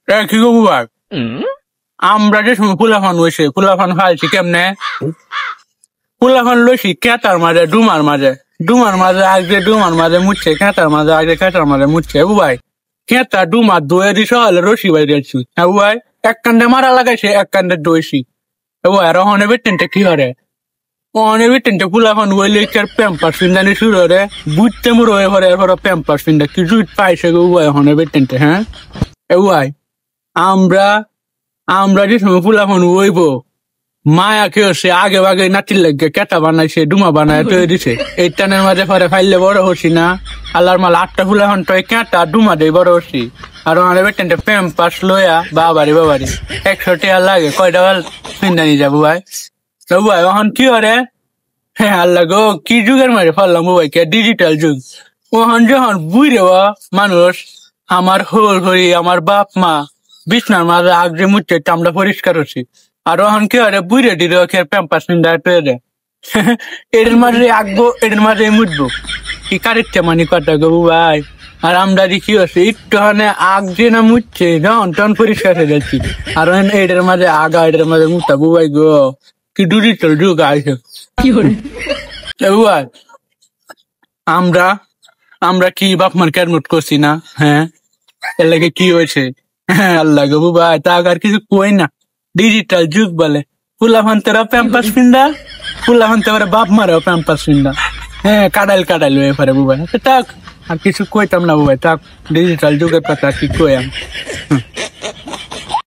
কি করবো ভাই আমরা যে সময় ফুলাফান হয়েছে ফুলাফান খাইছি কেমনে ফুলাফান লইছি কেটার মাঝে ডুমার মাঝে আগে ডুমার মাঝে মুছছে কেটার মাঝে আগে কেটার মাঝে মুছছে ভাই কেটা ডুমার দইয়ে দিছ হলে রসি বাই দিয়েছি হ্যাঁ ভাই এক কান্দে মারা লাগাইছে এক কান্দে দইছি ভাই আর হনে বেটেনটা কি হরে অনে বেটেনটা ফুলাফান হইলে প্যাম্পার সিন্দানি শুরু হরে বুঝতে মুড় হয়ে পরে এরপর প্যাম্পার সিন্দা কি জুট পাইছে গো ভাই হনে বেটেনটা হ্যাঁ ভাই আমরা যে সময় ফুলাফান হইব মায়া কে হচ্ছে আগে বাগে নাতির লাগে কেটা বানাইছে ডুমা বানায় তৈরি দিছে এই টানের মাঝে পরে ফাইলে বড় হচ্ছি না আল্লাহর মাল 8টা ফুলাফান তো কেটা ডুমা দিয়ে বড় হচ্ছি আর আমাদের বেটেনটা প্যাম্পাস লইয়া বাবারি 100 টাকা লাগে কয়টা চিন্তা যাবো ভাই তো ভাই এখন কি হরে হ্যাঁ আল্লাহ গো কি যুগের মাঝে ফেললাম ভাই কে ডিজিটাল যুগ ওখান যখন বুঝে মানুষ আমার হরি আমার বাপ মা বিছনার মাঝে আগে মুচ্ছে চামড়া পরিষ্কার হচ্ছি আর ওখান কি হরে বুঝে দিল প্যাম্পাস নিন্দা পেয়ে এদের মাঝে আঁকবো এদের মাঝে মুটবো কি কারেক্টে মানে কথা গো ভাই আর আমরা কি হচ্ছে একটু হানে আগ যে না মুচ্ছে যখন তখন পরিষ্কার হয়ে যাচ্ছি আর এদের মাঝে আগা এদের মাঝে মুটা বুবাই গো কি ডিজিটাল যুগ আছে ভাই আমরা কি বাপ মার ক্যারমুট করছি না হ্যাঁ এর লাগে কি হয়েছে হ্যাঁ আল্লাহ গো ভাই তা আর কিছু কই না ডিজিটাল যুগ বলে ফুলাফান তেরা প্যাম্পাস পিন্দা ফুলাফান তেরা বাপ মারাও প্যাম্পাস পিন্দা হ্যাঁ কাটাইল হয়ে পারে বুবাই থাক আর কিছু কইতাম না বুবাই থাক ডিজিটাল যুগের কথা কি কই আমি